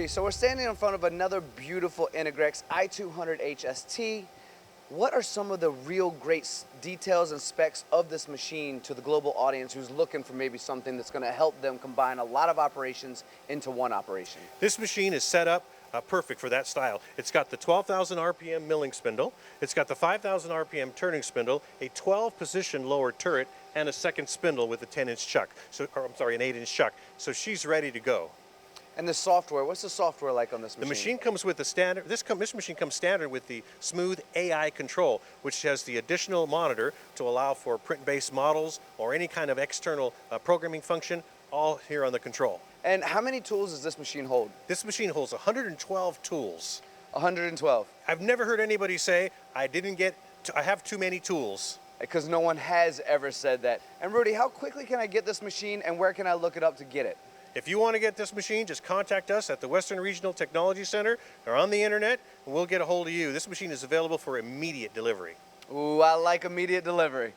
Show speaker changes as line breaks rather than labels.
Rudy, so we're standing in front of another beautiful Integrex i200 HST. What are some of the real great details and specs of this machine to the global audience who's looking for maybe something that's going to help them combine a lot of operations into one operation?
This machine is set up perfect for that style. It's got the 12,000 RPM milling spindle, it's got the 5,000 RPM turning spindle, a 12-position lower turret, and a second spindle with a 10-inch chuck. So, or I'm sorry, an 8-inch chuck. So she's ready to go.
And the software, what's the software like on this machine?
The machine comes with the standard, this machine comes standard with the smooth AI control, which has the additional monitor to allow for print-based models or any kind of external programming function, all here on the control.
And how many tools does this machine hold?
This machine holds 112 tools.
112.
I've never heard anybody say, I have too many tools.
Because no one has ever said that. And Rudy, how quickly can I get this machine and where can I look it up to get it?
If you want to get this machine, just contact us at the Western Regional Technology Center or on the internet, and we'll get a hold of you. This machine is available for immediate delivery.
Ooh, I like immediate delivery.